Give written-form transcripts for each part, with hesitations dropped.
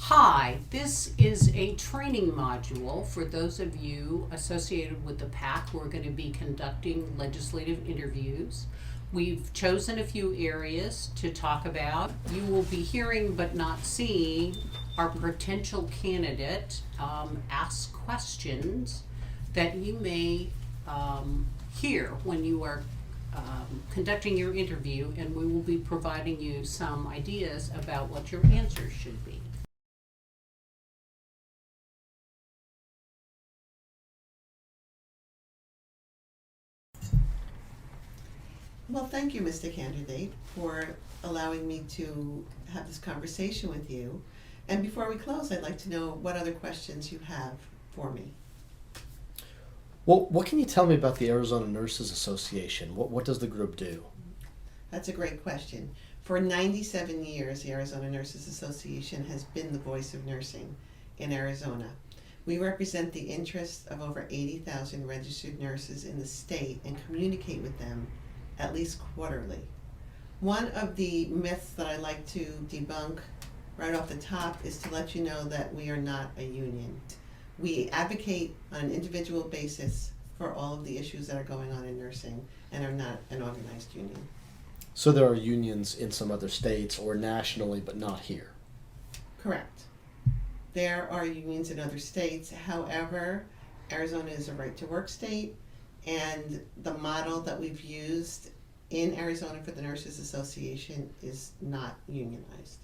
Hi, this is a training module for those of you associated with the PAC. We're going to be conducting legislative interviews. We've chosen a few areas to talk about. You will be hearing but not seeing our potential candidate ask questions that you may hear when you are conducting your interview, and we will be providing you some ideas about what your answers should be. Well, thank you, Mr. Candidate, for allowing me to have this conversation with you. And before we close, I'd like to know what other questions you have for me. Well, what can you tell me about the Arizona Nurses Association? What does the group do? That's a great question. For 97 years, the Arizona Nurses Association has been the voice of nursing in Arizona. We represent the interests of over 80,000 registered nurses in the state and communicate with them at least quarterly. One of the myths that I like to debunk right off the top is to let you know that we are not a union. We advocate on an individual basis for all of the issues that are going on in nursing and are not an organized union. So there are unions in some other states or nationally, but not here. Correct. There are unions in other states. However, Arizona is a right-to-work state, and the model that we've used in Arizona for the Nurses Association is not unionized.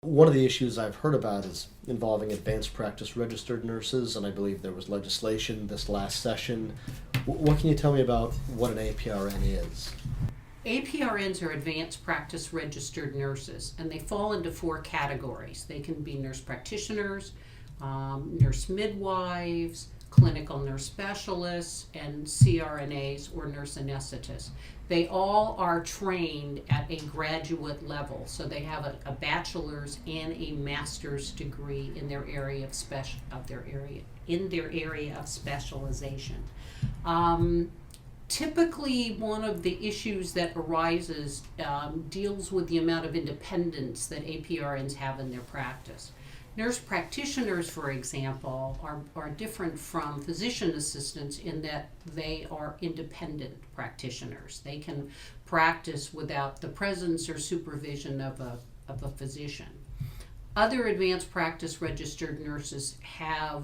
One of the issues I've heard about is involving advanced practice registered nurses, and I believe there was legislation this last session. What can you tell me about what an APRN is? APRNs are advanced practice registered nurses, and they fall into 4 categories. They can be nurse practitioners, nurse midwives, clinical nurse specialists, and CRNAs or nurse anesthetists. They all are trained at a graduate level, so they have a bachelor's and a master's degree in their area of specialization. Typically, one of the issues that arises deals with the amount of independence that APRNs have in their practice. Nurse practitioners, for example, are different from physician assistants in that they are independent practitioners. They can practice without the presence or supervision of a physician. Other advanced practice registered nurses have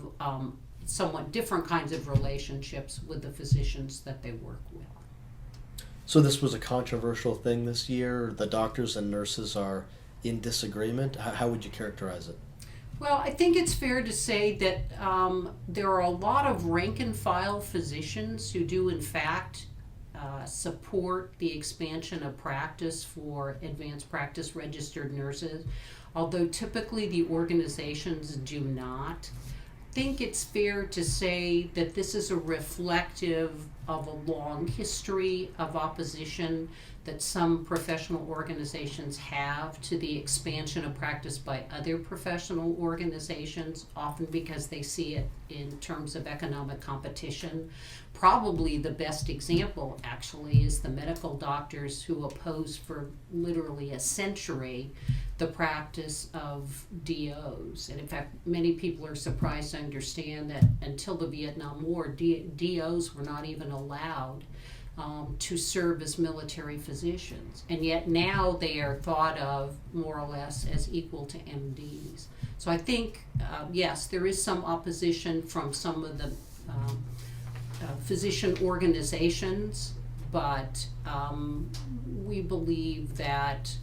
somewhat different kinds of relationships with the physicians that they work with. So this was a controversial thing this year. The doctors and nurses are in disagreement. How would you characterize it? Well, I think it's fair to say that there are a lot of rank and file physicians who do in fact support the expansion of practice for advanced practice registered nurses, although typically the organizations do not. I think it's fair to say that this is a reflective of a long history of opposition that some professional organizations have to the expansion of practice by other professional organizations, often because they see it in terms of economic competition. Probably the best example, actually, is the medical doctors who opposed for literally a century the practice of DOs. And in fact, many people are surprised to understand that until the Vietnam War, DOs were not even allowed to serve as military physicians, and yet now they are thought of more or less as equal to MDs. So I think, yes, there is some opposition from some of the physician organizations, but we believe that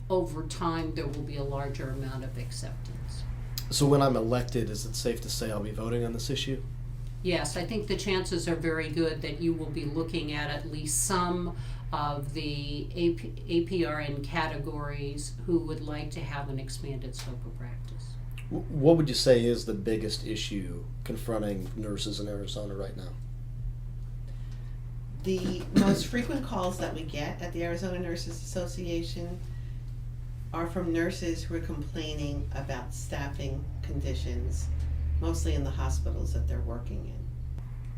over time there will be a larger amount of acceptance. So when I'm elected, is it safe to say I'll be voting on this issue? Yes, I think the chances are very good that you will be looking at least some of the APRN categories who would like to have an expanded scope of practice. What would you say is the biggest issue confronting nurses in Arizona right now? The most frequent calls that we get at the Arizona Nurses Association are from nurses who are complaining about staffing conditions, mostly in the hospitals that they're working in.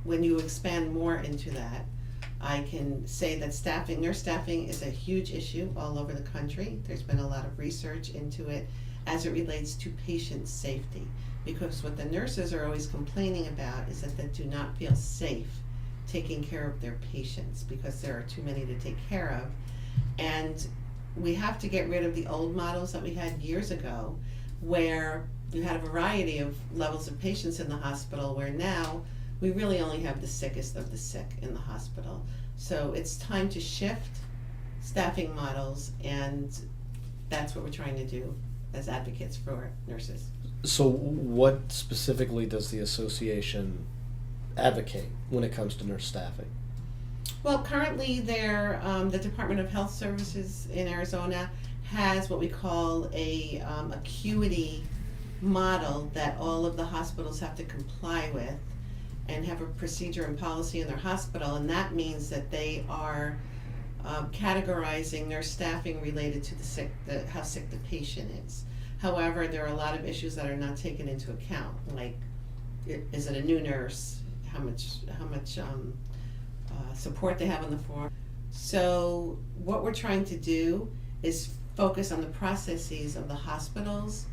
When you expand more into that, I can say that nurse staffing is a huge issue all over the country. There's been a lot of research into it, as it relates to patient safety. Because what the nurses are always complaining about is that they do not feel safe taking care of their patients because there are too many to take care of. And we have to get rid of the old models that we had years ago where you had a variety of levels of patients in the hospital, where now we really only have the sickest of the sick in the hospital. So it's time to shift staffing models, and that's what we're trying to do as advocates for nurses. So what specifically does the association advocate when it comes to nurse staffing? Well, currently the Department of Health Services in Arizona has what we call a acuity model that all of the hospitals have to comply with and have a procedure and policy in their hospital, and that means that they are categorizing nurse staffing related to how sick the patient is. However, there are a lot of issues that are not taken into account, like is it a new nurse, how much support they have on the floor. So what we're trying to do is focus on the processes of the hospitals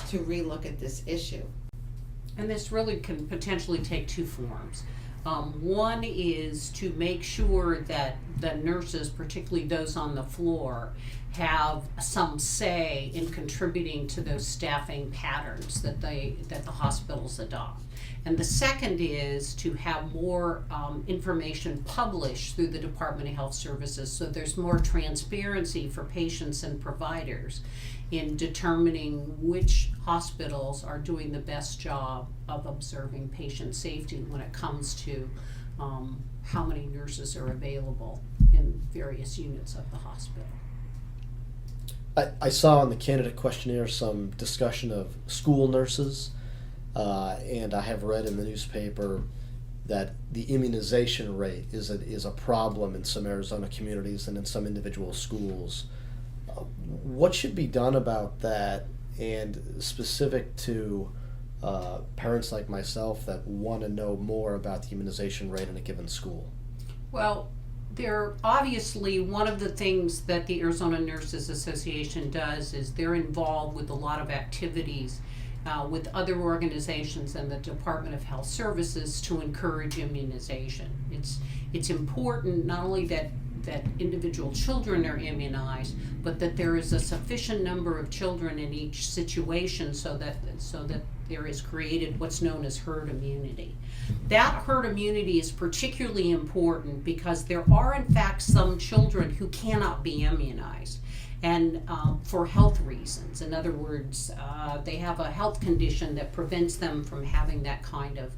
to relook at this issue. And this really can potentially take two forms. One is to make sure that the nurses, particularly those on the floor, have some say in contributing to those staffing patterns that the hospitals adopt. And the second is to have more information published through the Department of Health Services, so there's more transparency for patients and providers in determining which hospitals are doing the best job of observing patient safety when it comes to how many nurses are available in various units of the hospital. I saw on the candidate questionnaire some discussion of school nurses, and I have read in the newspaper that the immunization rate is a problem in some Arizona communities and in some individual schools. What should be done about that, and specific to parents like myself that want to know more about the immunization rate in a given school? Well, they're obviously, one of the things that the Arizona Nurses Association does is they're involved with a lot of activities with other organizations and the Department of Health Services to encourage immunization. It's important not only that individual children are immunized, but that there is a sufficient number of children in each situation so that there is created what's known as herd immunity. That herd immunity is particularly important because there are in fact some children who cannot be immunized, and for health reasons. In other words, they have a health condition that prevents them from having that kind of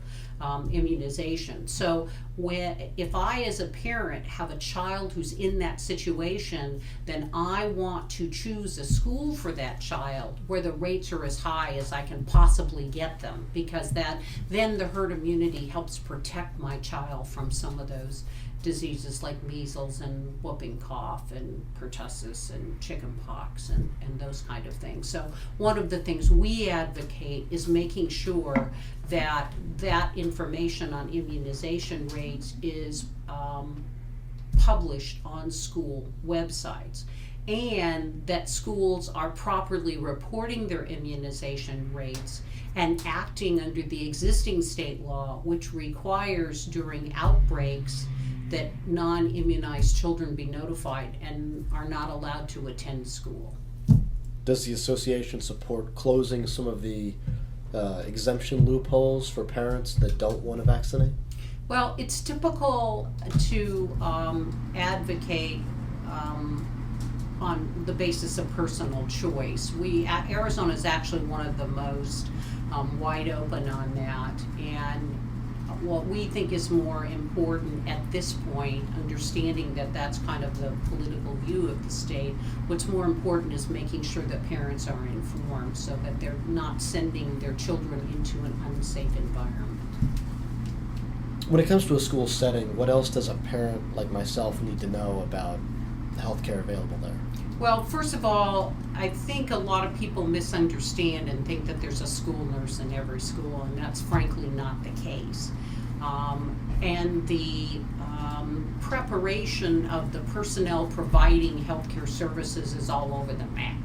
immunization. So if I as a parent have a child who's in that situation, then I want to choose a school for that child where the rates are as high as I can possibly get them, because then the herd immunity helps protect my child from some of those diseases like measles and whooping cough and pertussis and chicken pox and those kind of things. So one of the things we advocate is making sure that information on immunization rates is published on school websites, and that schools are properly reporting their immunization rates and acting under the existing state law, which requires during outbreaks that non-immunized children be notified and are not allowed to attend school. Does the association support closing some of the exemption loopholes for parents that don't want to vaccinate? Well, it's typical to advocate on the basis of personal choice. Arizona is actually one of the most wide open on that, and what we think is more important at this point, understanding that that's kind of the political view of the state, what's more important is making sure that parents are informed so that they're not sending their children into an unsafe environment. When it comes to a school setting, what else does a parent like myself need to know about the health care available there? Well, first of all, I think a lot of people misunderstand and think that there's a school nurse in every school, and that's frankly not the case. And the preparation of the personnel providing healthcare services is all over the map.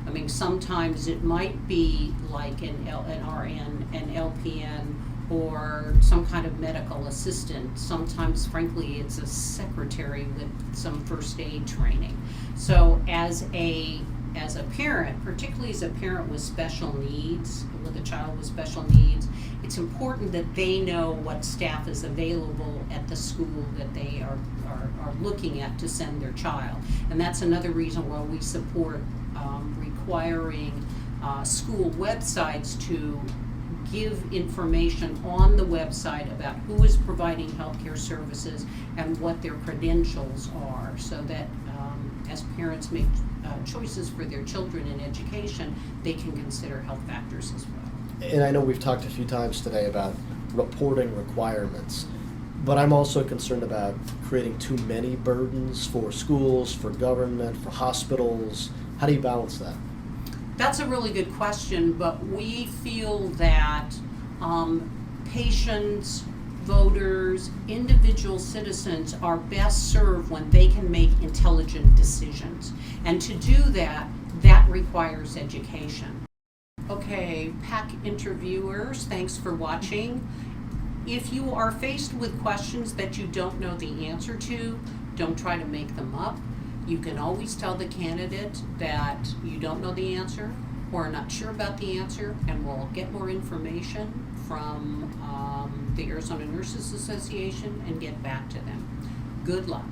I mean, sometimes it might be like an RN, an LPN, or some kind of medical assistant. Sometimes, frankly, it's a secretary with some first aid training. So as a parent, particularly as a parent with special needs, with a child with special needs, it's important that they know what staff is available at the school that they are looking at to send their child. And that's another reason why we support requiring school websites to give information on the website about who is providing healthcare services and what their credentials are, so that as parents make choices for their children in education, they can consider health factors as well. And I know we've talked a few times today about reporting requirements, but I'm also concerned about creating too many burdens for schools, for government, for hospitals. How do you balance that? That's a really good question, but we feel that patients, voters, individual citizens are best served when they can make intelligent decisions. And to do that, that requires education. Okay, PAC interviewers, thanks for watching. If you are faced with questions that you don't know the answer to, don't try to make them up. You can always tell the candidate that you don't know the answer or are not sure about the answer, and we'll get more information from the Arizona Nurses Association and get back to them. Good luck.